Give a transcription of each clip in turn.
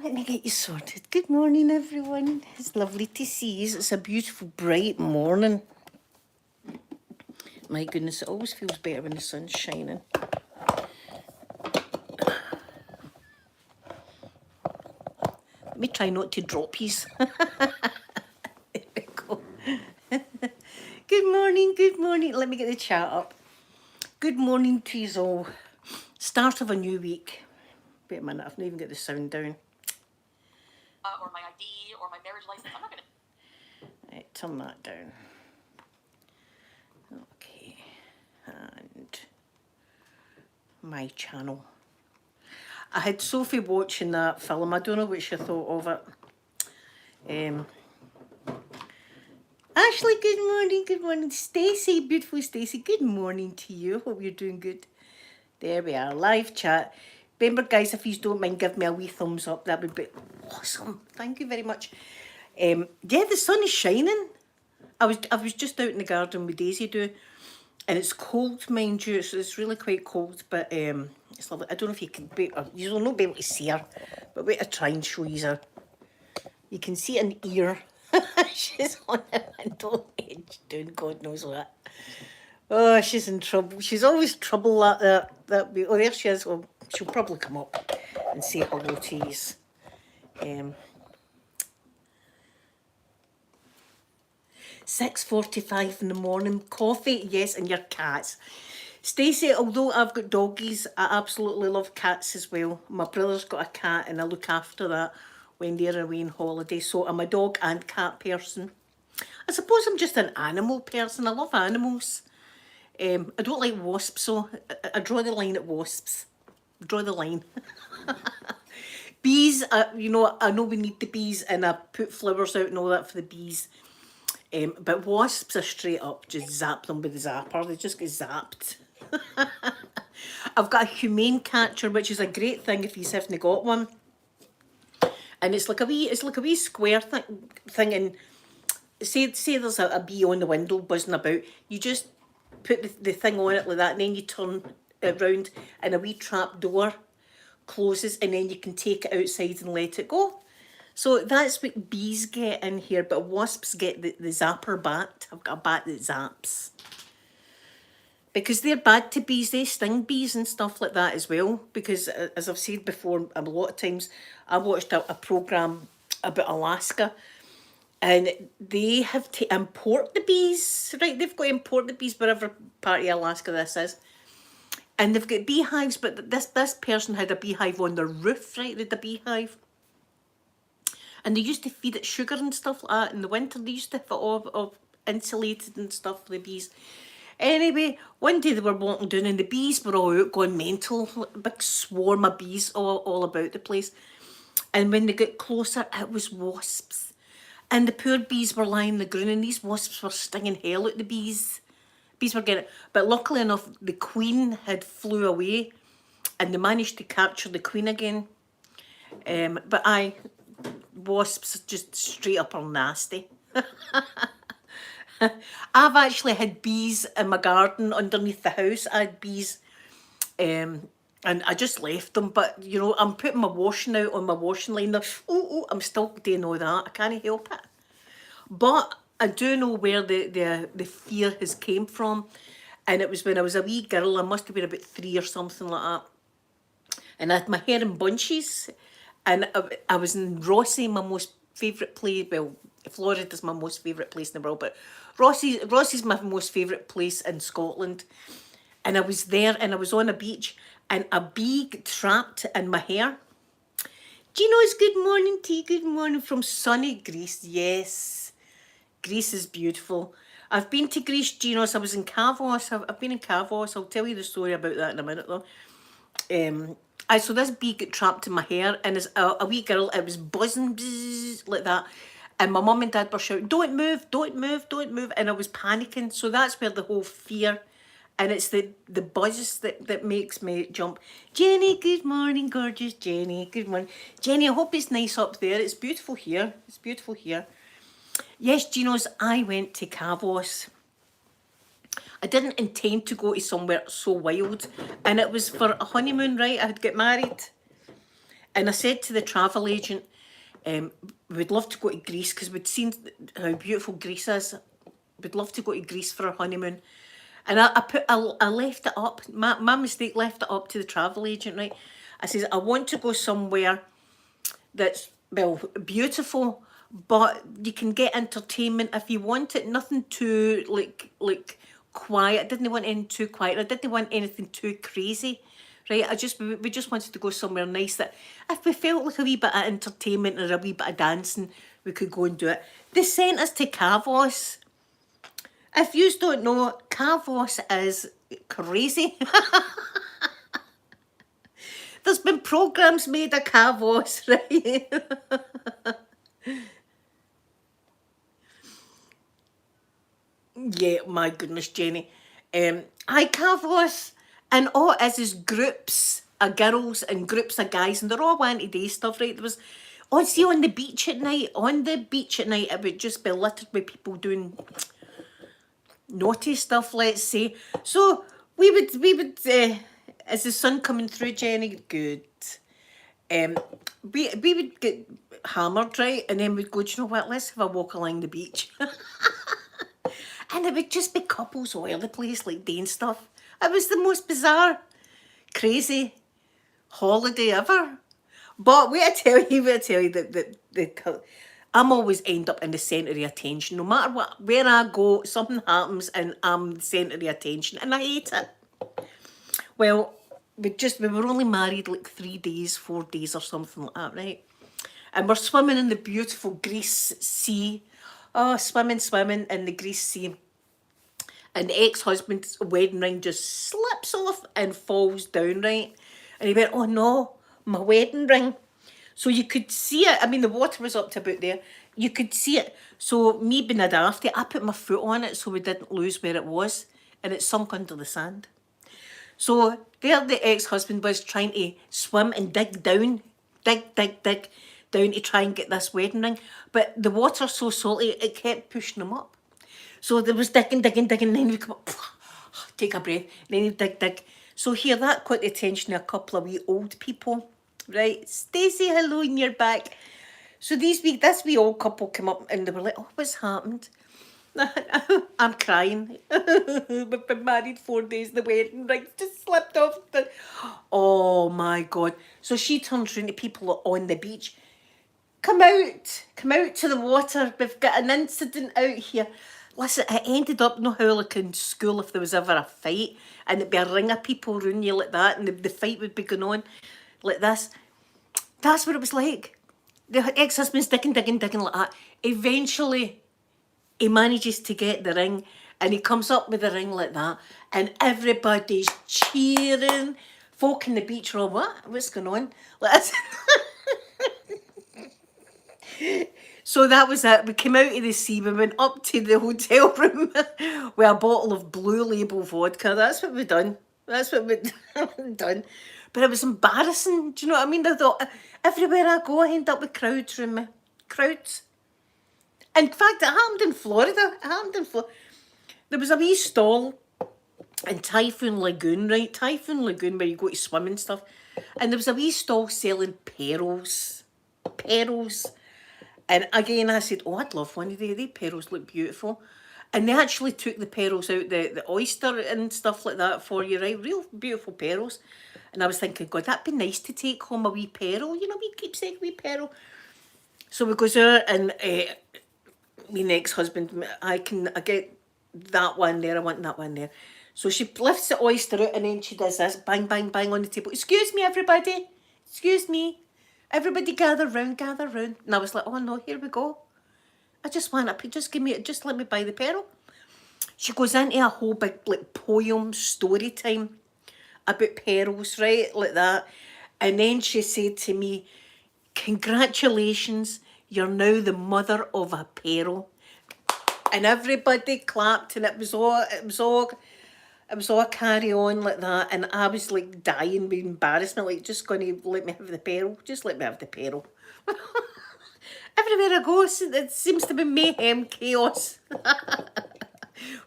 Let me get you sorted. Good morning, everyone. It's lovely to see you. It's a beautiful, bright morning. My goodness, it always feels better when the sun's shining. Let me try not to drop yous. There we go. Good morning, good morning. Let me get the chat up. Good morning to you all. Start of a new week. Wait a minute, I've not even got the sound down. Or my ID or my marriage license. I'm not gonna. Right, turn that down. Okay, and my channel. I had Sophie watching that film. I don't know what she thought of it. Ashley, good morning, good morning. Stacey, beautiful Stacey, good morning to you. Hope you're doing good. There we are, live chat. Remember, guys, if you don't mind, give me a wee thumbs up. That would be awesome. Thank you very much. Yeah, the sun is shining. I was just out in the garden with Daisy do, and it's cold, mind you. So it's really quite cold, but it's lovely. I don't know if you can be, you'll not be able to see her, but wait, I try and show you her. You can see an ear. She's on the window edge doing God knows what. Oh, she's in trouble. She's always trouble like that. Oh, there she is. Well, she'll probably come up and say hello to you. 6:45 in the morning. Coffee, yes, and your cats. Stacey, although I've got doggies, I absolutely love cats as well. My brother's got a cat and I look after that when they're away on holiday. So I'm a dog and cat person. I suppose I'm just an animal person. I love animals. I don't like wasps, so I draw the line at wasps. Draw the line. Bees, you know, I know we need the bees and I put flowers out and all that for the bees. But wasps are straight up, just zap them with the zapper. They just get zapped. I've got a humane catcher, which is a great thing if you haven't got one. And it's like a wee square thing, and say there's a bee on the window buzzing about. You just put the thing on it like that, and then you turn it round, and a wee trap door closes, and then you can take it outside and let it go. So that's what bees get in here, but wasps get the zapper bat. I've got a bat that zaps. Because they're bad to bees, they sting bees and stuff like that as well. Because as I've said before, a lot of times, I watched a programme about Alaska, and they have to import the bees, right? They've got to import the bees wherever part of Alaska this is. And they've got beehives, but this person had a beehive on their roof, right? They had a beehive. And they used to feed it sugar and stuff like that. In the winter, they used to have it all insulated and stuff for the bees. Anyway, one day they were walking down and the bees were all out going mental. A big swarm of bees all about the place. And when they got closer, it was wasps. And the poor bees were lying on the ground and these wasps were stinging hell out the bees. Bees were getting it. But luckily enough, the queen had flew away and they managed to capture the queen again. But wasps just straight up are nasty. I've actually had bees in my garden underneath the house. I had bees, and I just left them. But you know, I'm putting my washing out on my washing line. I'm still doing all that. I can't help it. But I do know where the fear has came from, and it was when I was a wee girl. I must have been about 3 or something like that, and I had my hair in bunches, and I was in Rossi, my most favourite place. Well, Florida's my most favourite place in the world, but Rossi's my most favourite place in Scotland. And I was there and I was on a beach and a bee got trapped in my hair. Gino's good morning to you. Good morning from sunny Greece. Yes, Greece is beautiful. I've been to Greece, Gino's. I was in Kavos. I've been in Kavos. I'll tell you the story about that in a minute though. So this bee got trapped in my hair, and as a wee girl, it was buzzing bzzz, like that. And my mum and dad were shouting, "Don't move, don't move, don't move," and I was panicking. So that's where the whole fear, and it's the buzz that makes me jump. Jenny, good morning, gorgeous Jenny. Good morning, Jenny. I hope it's nice up there. It's beautiful here. It's beautiful here. Yes, Gino's. I went to Kavos. I didn't intend to go to somewhere so wild, and it was for a honeymoon, right? I had got married, And I said to the travel agent, we'd love to go to Greece because we'd seen how beautiful Greece is. We'd love to go to Greece for our honeymoon. And I left it up, my mistake, left it up to the travel agent, right? I says, I want to go somewhere that's, well, beautiful, but you can get entertainment if you want it. Nothing too, like quiet. I didn't want anything too quiet. I didn't want anything too crazy, right? We just wanted to go somewhere nice that if we felt like a wee bit of entertainment or a wee bit of dancing, we could go and do it. They sent us to Kavos. If you don't know, Kavos is crazy. There's been programmes made of Kavos, right? Yeah, my goodness, Jenny. I Kavos, and all it is groups of girls and groups of guys, and they're all wanting to do stuff, right? There was, oh, see, on the beach at night, it would just be littered with people doing naughty stuff, let's say. So we would as the sun coming through, Jenny, good. We would get hammered, right, and then we'd go, do you know what, let's have a walk along the beach. And it would just be couples all over the place, like doing stuff. It was the most bizarre, crazy holiday ever. But we tell you that I'm always end up in the centre of attention. No matter where I go, something happens and I'm the centre of attention, and I hate it. Well, we were only married like 3 days, 4 days or something like that, right? And we're swimming in the beautiful Greece sea. Oh, swimming in the Greece sea. And the ex-husband's wedding ring just slips off and falls down, right? And he went, oh no, my wedding ring. So you could see it. I mean, the water was up to about there. You could see it. So me being a dafty, I put my foot on it so we didn't lose where it was. And it sunk under the sand. So there the ex-husband was trying to swim and dig down to try and get this wedding ring. But the water's so salty, it kept pushing him up. So there was digging, and then we come up, take a breath, and then you dig. So here, that caught the attention of a couple of wee old people, right? Stacey, hello, and you're back. So this wee old couple came up and they were like, oh, what's happened? I'm crying. We've been married 4 days, the wedding ring just slipped off. Oh my God. So she turns around to people on the beach. Come out to the water. We've got an incident out here. Listen, it ended up, no how like in school if there was ever a fight and it'd be a ring of people around you like that and the fight would be going on like this. That's what it was like. The ex-husband's digging like that. Eventually, he manages to get the ring and he comes up with the ring like that and everybody's cheering. Folk in the beach are all, what's going on? Like So that was it. We came out of the sea. We went up to the hotel room with a bottle of Blue Label vodka. That's what we done. That's what we done. But it was embarrassing. Do you know what I mean? I thought everywhere I go, I end up with crowds around me. Crowds. In fact, it happened in Florida. There was a wee stall in Typhoon Lagoon, right? Typhoon Lagoon, where you go to swim and stuff. And there was a wee stall selling pearls. Pearls. And again, I said, oh, I'd love one of these. They pearls look beautiful. And they actually took the pearls out, the oyster and stuff like that for you, right? Real beautiful pearls. And I was thinking, God, that'd be nice to take home a wee pearl. You know, we keepsake wee pearl. So we goes there and my next husband, I get that one there. I want that one there. So she lifts the oyster out and then she does this, bang, bang, bang on the table. Excuse me, everybody. Excuse me. Everybody gather round. And I was like, oh no, here we go. I just want just let me buy the pearl. She goes into a whole big like poem story time about pearls, right, like that. And then she said to me, congratulations, you're now the mother of a pearl. And everybody clapped and it was all carry on like that, and I was like dying with embarrassment, like just going to let me have the pearl, just let me have the pearl. Everywhere I go, it seems to be mayhem, chaos.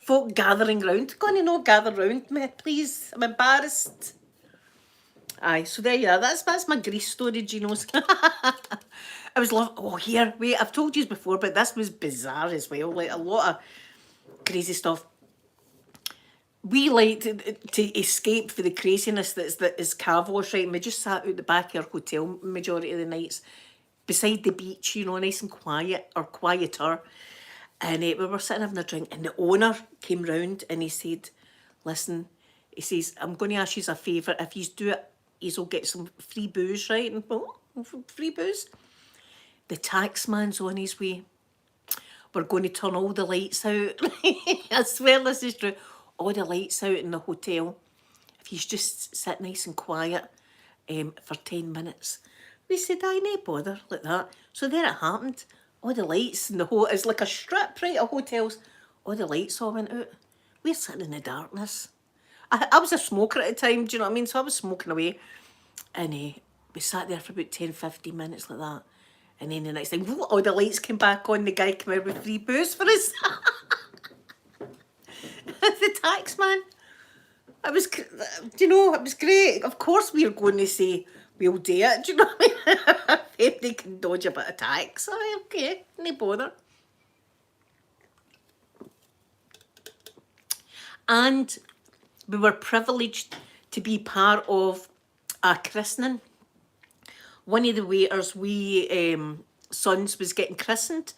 Folk gathering round, going to gather round me, please. I'm embarrassed. Aye, so there you are. That's my Greece story, Ginos. I was love. Oh, here, wait. I've told you before, but this was bizarre as well. Like a lot of crazy stuff. We like to escape for the craziness that is Kavos, right? And we just sat out the back of our hotel majority of the nights, beside the beach, you know, nice and quiet or quieter. And we were sitting having a drink, and the owner came round and he said, "Listen," he says, "I'm going to ask you a favour. If you do it, you'll get some free booze, right?" And well, free booze. The tax man's on his way. We're going to turn all the lights out. I swear this is true. All the lights out in the hotel. If you just sit nice and quiet for 10 minutes. We said, "Aye, no bother," like that. So there it happened. All the lights in the whole, it's like a strip, right, of hotels. All the lights all went out. We're sitting in the darkness. I was a smoker at the time, do you know what I mean? So I was smoking away. And we sat there for about 10, 15 minutes like that. And then the next thing, whoa, all the lights came back on. The guy came out with free booze for us. The tax man. It was, do you know, it was great. Of course we were going to say, we'll do it. Do you know what I mean? If they can dodge a bit of tax. Aye, okay, no bother. And we were privileged to be part of a christening. One of the waiters, sons, was getting christened,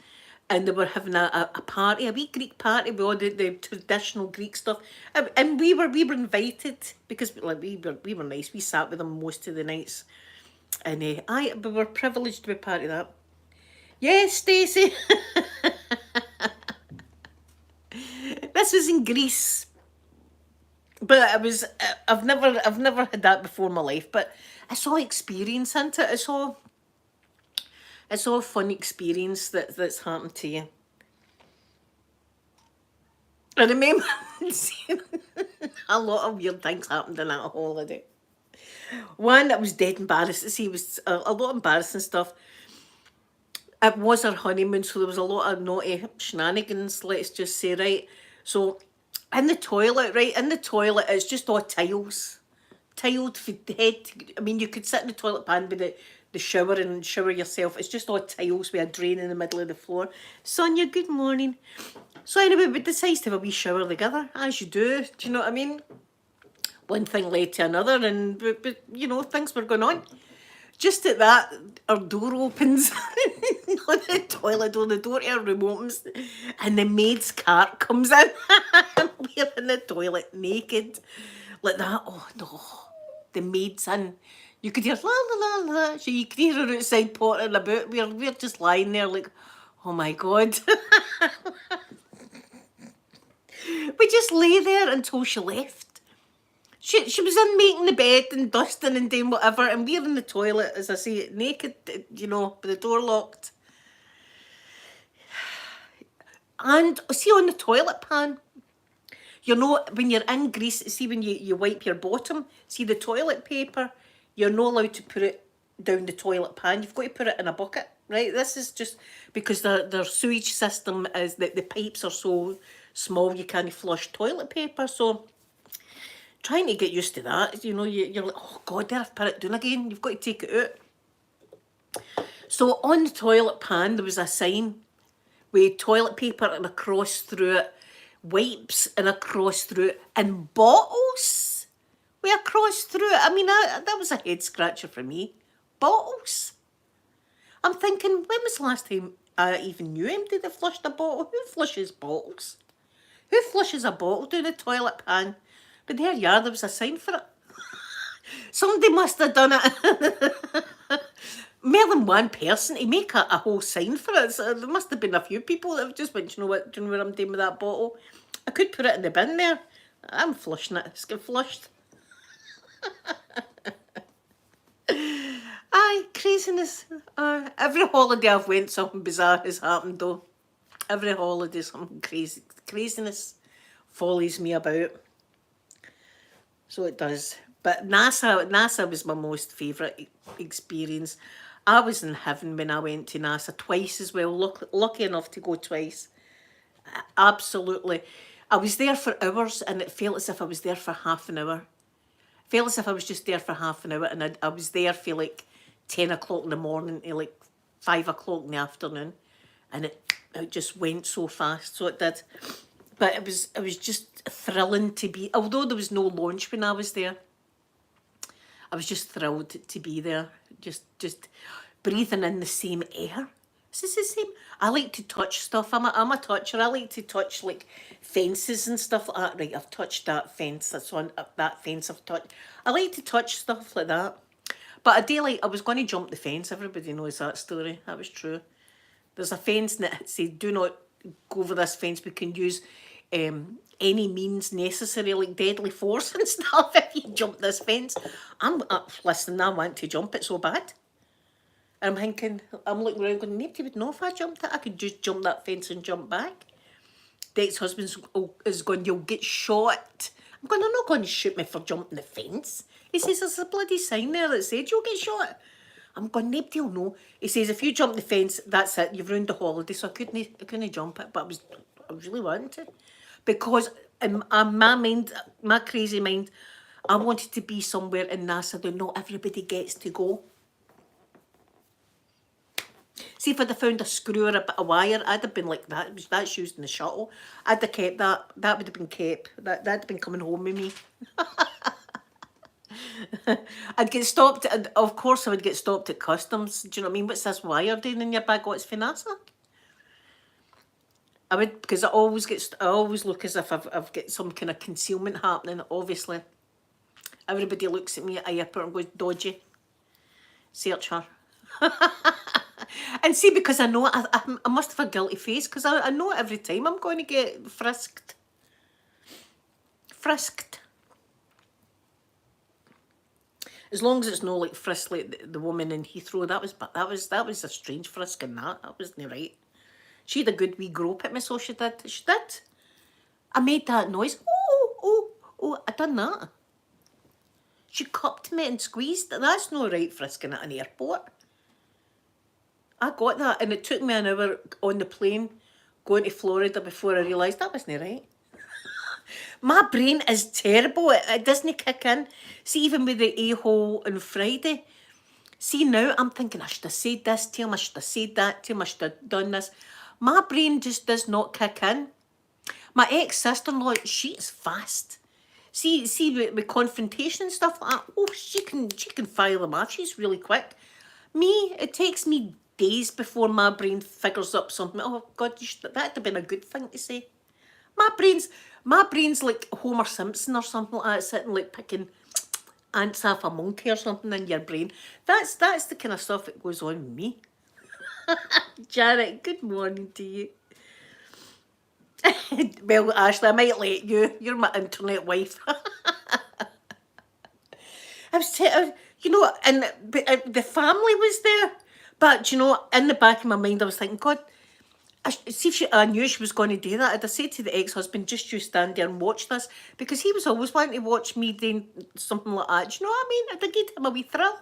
and they were having a party, a wee Greek party with all the traditional Greek stuff. And we were invited because like we were nice. We sat with them most of the nights, and we were privileged to be part of that. Yes, Stacey. This was in Greece. But I've never had that before in my life. But it's all experience, isn't it? It's all a fun experience that's happened to you. I remember seeing a lot of weird things happened on that holiday. One that was dead embarrassed to see was a lot of embarrassing stuff. It was our honeymoon, so there was a lot of naughty shenanigans, let's just say, right? So in the toilet, right? In the toilet, it's just all tiles. Tiled for the head. I mean, you could sit in the toilet pan with the shower and shower yourself. It's just all tiles with a drain in the middle of the floor. Sonia, good morning. So anyway, we decided to have a wee shower together, as you do. Do you know what I mean? One thing led to another, and but you know, things were going on. Just at that, our door opens. On the toilet door, the door to our room opens, and the maid's cart comes in. We're in the toilet naked, like that. Oh no, the maid's in. You could hear la la la la. So you could hear her outside pottering about. We're just lying there like, oh my god. We just lay there until she left. She was in making the bed and dusting and doing whatever, and we're in the toilet, as I say, naked, you know, with the door locked. And see, on the toilet pan, you know, when you're in Greece, see when you wipe your bottom, see the toilet paper, you're not allowed to put it down the toilet pan. You've got to put it in a bucket, right? This is just because their sewage system is that the pipes are so small you can't flush toilet paper. So trying to get used to that, you know, you're like, oh God, there I've put it down again. You've got to take it out. So on the toilet pan, there was a sign with toilet paper and a cross through it, wipes and a cross through it, and bottles with a cross through it. I mean, that was a head scratcher for me. Bottles. I'm thinking, when was the last time I even knew anybody that flushed a bottle? Who flushes bottles? Who flushes a bottle down the toilet pan? But there you are, there was a sign for it. Somebody must have done it. More than one person to make a whole sign for it. So there must have been a few people that have just went, you know what I'm doing with that bottle? I could put it in the bin there. I'm flushing it. It's getting flushed. Aye, craziness. Every holiday I've went, something bizarre has happened though. Every holiday, something craziness follows me about. So it does. But NASA was my most favourite experience. I was in heaven when I went to NASA twice as well. Lucky enough to go twice. Absolutely. I was there for hours and it felt as if I was there for half an hour. Felt as if I was just there for half an hour, and I was there for like 10 o'clock in the morning to like 5 o'clock in the afternoon, and it just went so fast, so it did. But it was just thrilling to be, although there was no launch when I was there, I was just thrilled to be there, just breathing in the same air. Is this the same? I like to touch stuff. I'm a toucher. I like to touch like fences and stuff like that. Right, I've touched that fence. That's on that fence I've touched. I like to touch stuff like that. But a day like I was going to jump the fence. Everybody knows that story. That was true. There's a fence that says, "Do not go over this fence. We can use any means necessary, like deadly force and stuff, if you jump this fence." Listen, I want to jump it so bad. And I'm thinking, I'm looking around going, nobody would know if I jumped it. I could just jump that fence and jump back. The ex-husband is going, "You'll get shot." I'm going, "They're not going to shoot me for jumping the fence." He says, "There's a bloody sign there that said you'll get shot." I'm going, "Nobody will know." He says, "If you jump the fence, that's it. You've ruined the holiday." So I couldn't jump it, but I was really wanting to. Because in my mind, my crazy mind, I wanted to be somewhere in NASA that not everybody gets to go. See, if I'd have found a screw or a bit of wire, I'd have been like, that's used in the shuttle. I'd have kept that. That would have been kept. That'd have been coming home with me. I'd get stopped. Of course, I would get stopped at customs. Do you know what I mean? "What's this wire doing in your bag?" "Oh, it's for NASA." I would, because I always look as if I've got some kind of concealment happening. Obviously, everybody looks at me at the airport and goes, "Dodgy. Search her." And see, because I know I must have a guilty face, because I know every time I'm going to get frisked. As long as it's no like frisk like the woman in Heathrow. That was a strange frisk in that. That wasn't right. She had a good wee grope at me, so she did. She did. I made that noise. Oh, I done that. She cupped me and squeezed. That's no right frisking at an airport. I got that, and it took me an hour on the plane going to Florida before I realised that wasn't right. My brain is terrible. It doesn't kick in. See, even with the a-hole on Friday, see now I'm thinking I should have said this to him, I should have said that to him, I should have done this. My brain just does not kick in. My ex-sister-in-law, she is fast. See with confrontation and stuff like that, oh, she can file them off. She's really quick. Me, it takes me days before my brain figures up something. Oh God, that'd have been a good thing to say. My brain's like Homer Simpson or something like that, sitting like picking ants off a monkey or something in your brain. That's the kind of stuff that goes on with me. Janet, good morning to you. Well, Ashley, I might let you. You're my internet wife. I was you know, and the family was there, but you know, in the back of my mind, I was thinking, God, I knew she was going to do that. I'd have said to the ex-husband, "Just you stand there and watch this," because he was always wanting to watch me doing something like that. Do you know what I mean? I'd give him a wee thrill.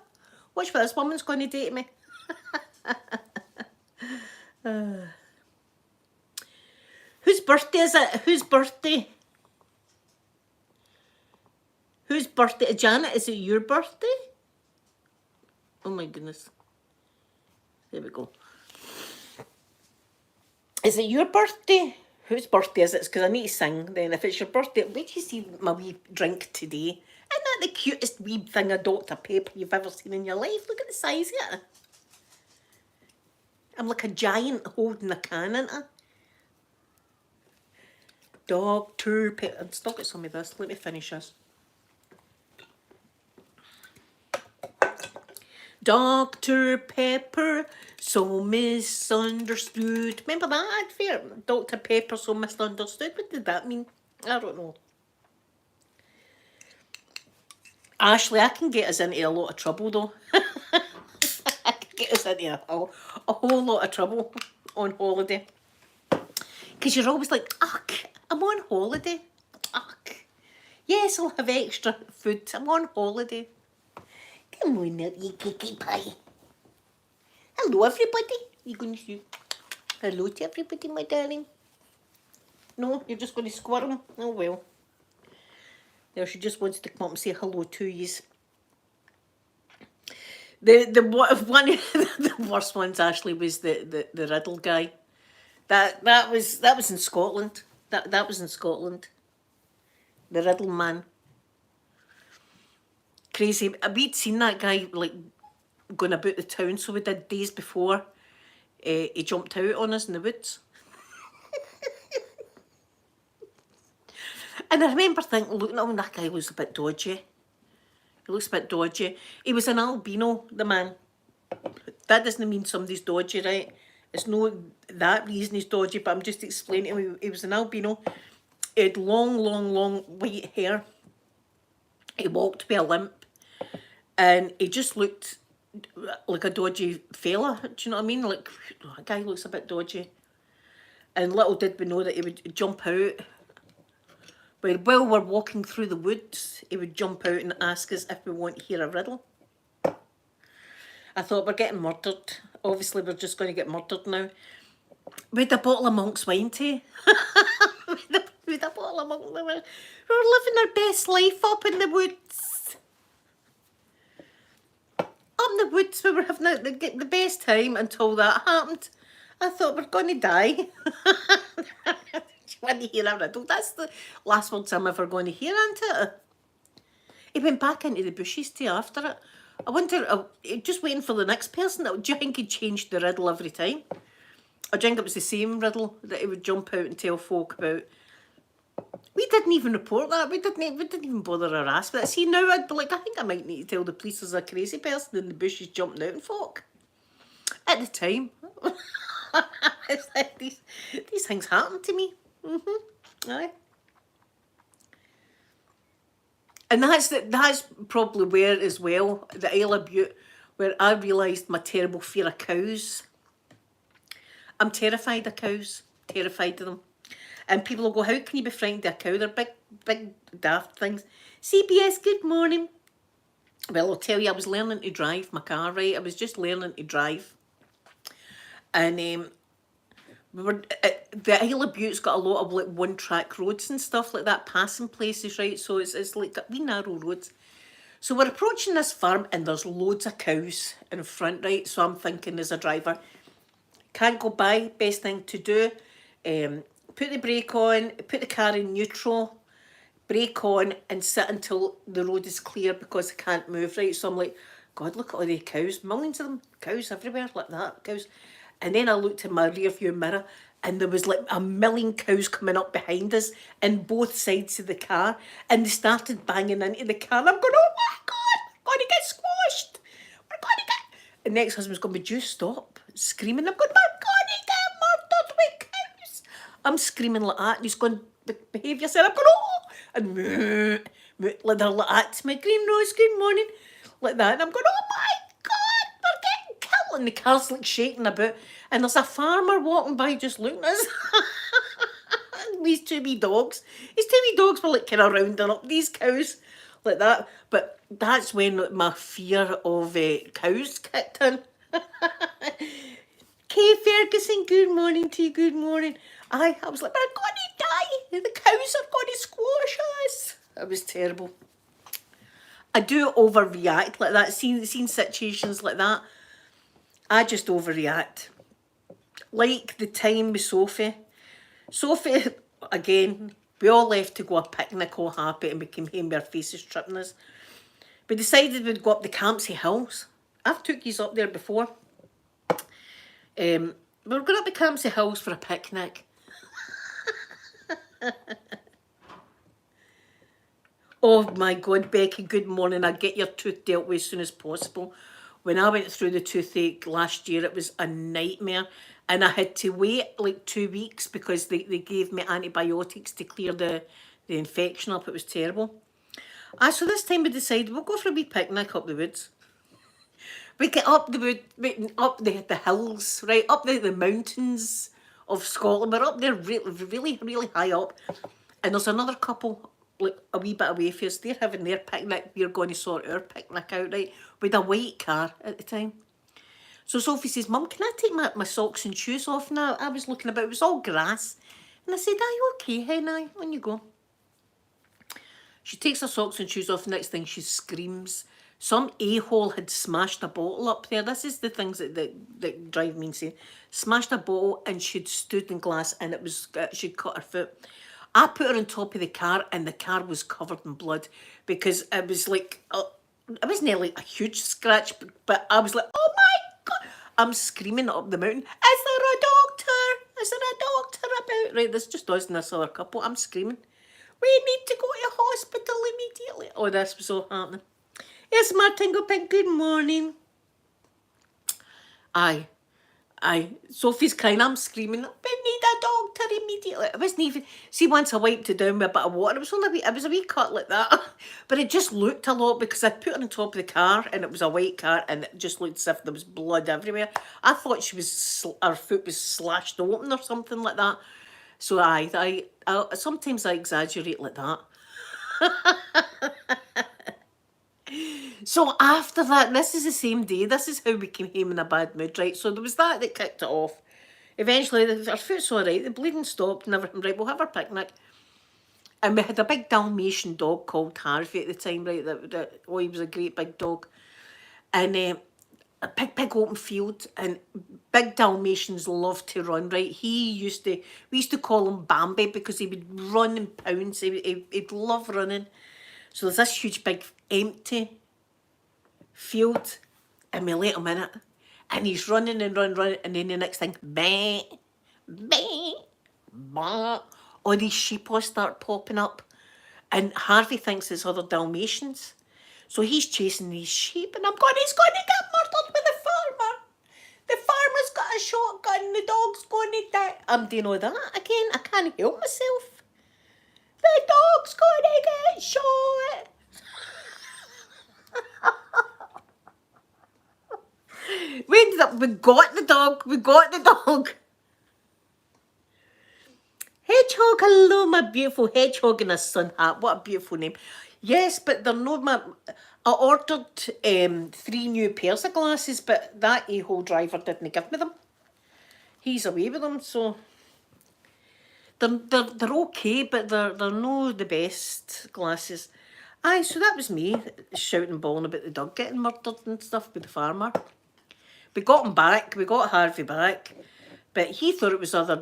Watch what this woman's going to do to me. Whose birthday is it? Whose birthday? Whose birthday? Janet, is it your birthday? Oh my goodness. There we go. Is it your birthday? Whose birthday is it? Because I need to sing then. If it's your birthday, wait till you see my wee drink today. Isn't that the cutest wee thing of Dr. Pepper you've ever seen in your life? Look at the size of it. I'm like a giant holding a can, ain't I? Dr. Pepper. I've still got some of this. Let me finish this. Dr. Pepper, so misunderstood. Remember that advert? Dr. Pepper, so misunderstood. What did that mean? I don't know. Ashley, I can get us into a lot of trouble though. I can get us into a whole lot of trouble on holiday. Because you're always like, "Ugh, I'm on holiday. Ugh. Yes, I'll have extra food. I'm on holiday." Come on now, you cookie pie. Hello, everybody. You going to say hello to everybody, my darling? No, you're just going to squirm? Oh, well. There, she just wanted to come up and say hello to yous. One of the worst ones actually was the riddle guy. That was in Scotland. That was in Scotland. The riddle man. Crazy. We'd seen that guy like going about the town, so we did days before. He jumped out on us in the woods. And I remember thinking, looking at him, that guy looks a bit dodgy. He looks a bit dodgy. He was an albino, the man. That doesn't mean somebody's dodgy, right? It's no that reason he's dodgy, but I'm just explaining to him. He was an albino. He had long white hair. He walked with a limp. And he just looked like a dodgy fella. Do you know what I mean? Like, that guy looks a bit dodgy. And little did we know that he would jump out. But while we're walking through the woods, he would jump out and ask us if we want to hear a riddle. I thought, we're getting murdered. Obviously, we're just going to get murdered now. We had a bottle of Monk's wine tea. we had a bottle of Monk's wine. We were living our best life up in the woods. Up in the woods, we were having the best time until that happened. I thought, we're going to die. When you hear a riddle, that's the last words I'm ever going to hear, isn't it? He went back into the bushes too after it. I wonder, just waiting for the next person. Do you think he'd changed the riddle every time? Or do you think it was the same riddle that he would jump out and tell folk about? We didn't even report that. We didn't even bother or ask. But see, now I'd be like, I think I might need to tell the police there's a crazy person in the bushes jumping out and folk. At the time. It's like these things happen to me. Aye. And that's probably where as well, the Isle of Bute, where I realised my terrible fear of cows. I'm terrified of cows. Terrified of them. And people will go, how can you be frightened of a cow? They're big daft things. CBS, good morning. Well, I'll tell you, I was learning to drive my car, right? I was just learning to drive. And we were, the Isle of Bute's got a lot of like one-track roads and stuff like that, passing places, right? So it's like wee narrow roads. So we're approaching this farm and there's loads of cows in front, right? So I'm thinking as a driver, can't go by, best thing to do, put the brake on, put the car in neutral, brake on and sit until the road is clear because I can't move, right? So I'm like, God, look at all the cows, millions of them, cows everywhere like that, cows. And then I looked in my rear view mirror and there was like a million cows coming up behind us in both sides of the car. And they started banging into the car. And I'm going, oh my God, we're going to get squashed. We're going to get... And the ex-husband's going, would you stop screaming? I'm going, we're going to get murdered with cows. I'm screaming like that. And he's going, behave yourself. I'm going, oh. And like they're like that to me. Green Rose, good morning. Like that. And I'm going, oh my God, we're getting killed. And the car's like shaking about. And there's a farmer walking by just looking at us. These two wee dogs. These two wee dogs were like kind of rounding up these cows like that. But that's when my fear of cows kicked in. Kay Ferguson, good morning to you, good morning. I was like, we're going to die. The cows are going to squash us. It was terrible. I do overreact like that. Seeing situations like that, I just overreact. Like the time with Sophie. Sophie, again, we all left to go a picnic all happy and we came home with our faces tripping us. We decided we'd go up the Campsie Hills. I've took you up there before. We were going up the Campsie Hills for a picnic. Oh my God, Becky, good morning. I'll get your tooth dealt with as soon as possible. When I went through the toothache last year, it was a nightmare. And I had to wait like 2 weeks because they gave me antibiotics to clear the infection up. It was terrible. So this time we decided we'll go for a wee picnic up the woods. We get up the wood, up the hills, right, up the mountains of Scotland. We're up there really, really high up. And there's another couple like a wee bit away from us. They're having their picnic. We're going to sort our picnic out, right? With a white car at the time. So Sophie says, Mum, can I take my socks and shoes off now? I was looking about, it was all grass. And I said, are you okay, hen? On you go. She takes her socks and shoes off. The next thing, she screams. Some a-hole had smashed a bottle up there. This is the things that drive me insane. Smashed a bottle and she'd stood in glass and it was she'd cut her foot. I put her on top of the car and the car was covered in blood because it was like, it wasn't like a huge scratch, but I was like, oh my God. I'm screaming up the mountain, is there a doctor? Is there a doctor about? Right, there's just us and this other couple. I'm screaming, we need to go to hospital immediately. Oh, this was all happening. Yes, Martin Pink, good morning. Aye. Sophie's crying, I'm screaming, we need a doctor immediately. It wasn't even, see, once I wiped it down with a bit of water, it was only it was a wee cut like that. But it just looked a lot because I put her on top of the car and it was a white car and it just looked as if there was blood everywhere. I thought her foot was slashed open or something like that. So I sometimes I exaggerate like that. So after that, this is the same day, this is how we came home in a bad mood, right? So there was that kicked it off. Eventually, our foot's all right, the bleeding stopped and everything, right, we'll have our picnic. And we had a big Dalmatian dog called Harvey at the time, right, oh, he was a great big dog. And a big open field, and big Dalmatians love to run, right? We used to call him Bambi because he would run in pounds, he'd love running. So there's this huge big empty field and we let him in it and he's running and running and then the next thing, bang, bang, bang, all these sheep all start popping up and Harvey thinks it's other Dalmatians. So he's chasing these sheep and I'm going, he's going to get murdered with the farmer. The farmer's got a shotgun, the dog's going to die. I'm doing all that again, I can't help myself. The dog's going to get shot. We got the dog. Hedgehog, hello, my beautiful hedgehog in a sun hat. What a beautiful name. Yes, but they're not I ordered 3 new pairs of glasses, but that a-hole driver didn't give me them. He's away with them, so they're okay, but they're no the best glasses. Aye, so that was me shouting and bawling about the dog getting murdered and stuff with the farmer. We got him back. We got Harvey back, but he thought it was other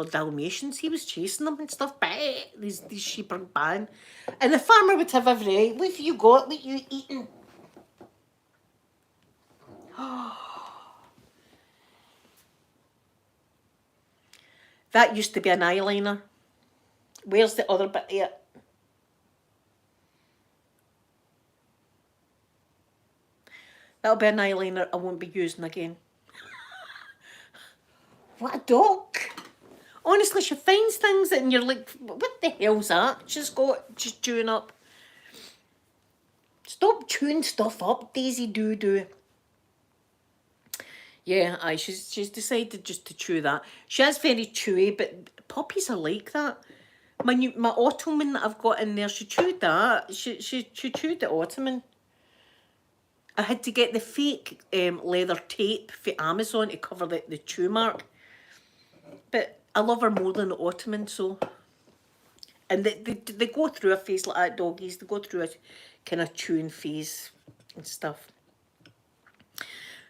Dalmatians. He was chasing them and stuff. Bah, these sheep are bang, and the farmer would have every right. What have you got? What you eating? That used to be an eyeliner. Where's the other bit here? That'll be an eyeliner I won't be using again. What a dog. Honestly, she finds things and you're like, what the hell's that? She's chewing up. Stop chewing stuff up, Daisy Doo-Doo. Yeah, aye, she's decided just to chew that. She is very chewy, but puppies are like that. My Ottoman that I've got in there, she chewed that. She chewed the Ottoman. I had to get the fake leather tape for Amazon to cover the chew mark. But I love her more than the Ottoman, so... And they go through a phase like that, doggies. They go through a kind of chewing phase and stuff.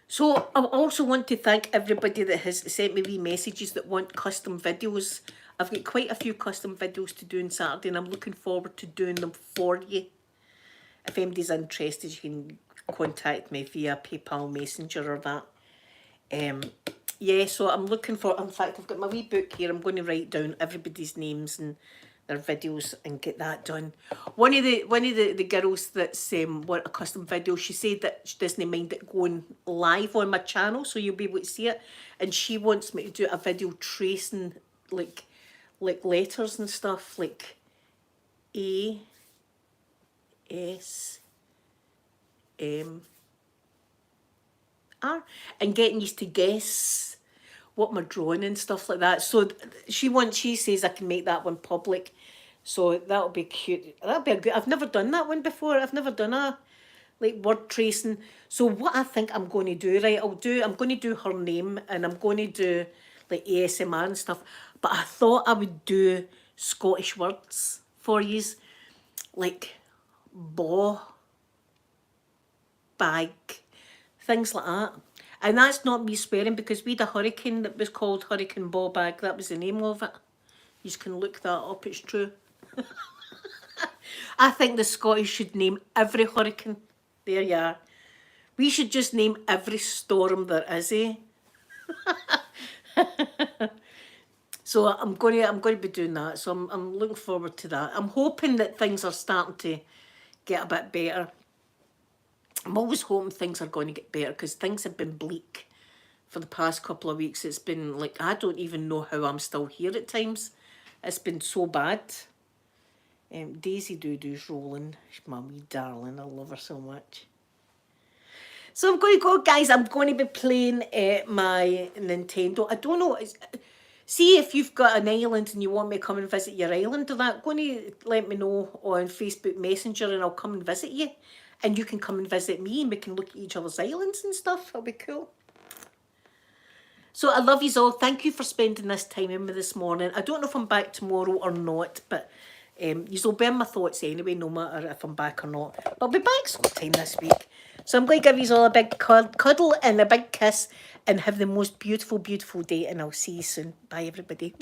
So I also want to thank everybody that has sent me wee messages that want custom videos. I've got quite a few custom videos to do on Saturday and I'm looking forward to doing them for you. If anybody's interested, you can contact me via PayPal Messenger or that. Yeah, so I'm looking for, in fact, I've got my wee book here. I'm going to write down everybody's names and their videos and get that done. One of the girls that's want a custom video, she said that she doesn't mind it going live on my channel, so you'll be able to see it. And she wants me to do a video tracing like letters and stuff, like A, S, M, R, and getting used to guess what my drawing and stuff like that. So she says I can make that one public. So that'll be cute. That'll be a good. I've never done that one before. I've never done a like word tracing. So what I think I'm going to do, right? I'm going to do her name and I'm going to do like ASMR and stuff. But I thought I would do Scottish words for yous. like ball bag, things like that. And that's not me swearing, because we had a hurricane that was called Hurricane Ball Bag. That was the name of it. You can look that up, it's true. I think the Scottish should name every hurricane. There you are. We should just name every storm there is, eh? So I'm going to be doing that. So I'm looking forward to that. I'm hoping that things are starting to get a bit better. I'm always hoping things are going to get better, because things have been bleak for the past couple of weeks. It's been like, I don't even know how I'm still here at times. It's been so bad. Daisy Doo-Doo's rolling. She's my wee darling. I love her so much. So I'm going to go, guys. I'm going to be playing my Nintendo. I don't know. See if you've got an island and you want me to come and visit your island or that. Go and let me know on Facebook Messenger and I'll come and visit you. And you can come and visit me and we can look at each other's islands and stuff. That'll be cool. So I love yous all. Thank you for spending this time with me this morning. I don't know if I'm back tomorrow or not, but yous will be in my thoughts anyway, no matter if I'm back or not. But I'll be back sometime this week. So I'm going to give yous all a big cuddle and a big kiss and have the most beautiful, beautiful day. And I'll see you soon. Bye, everybody.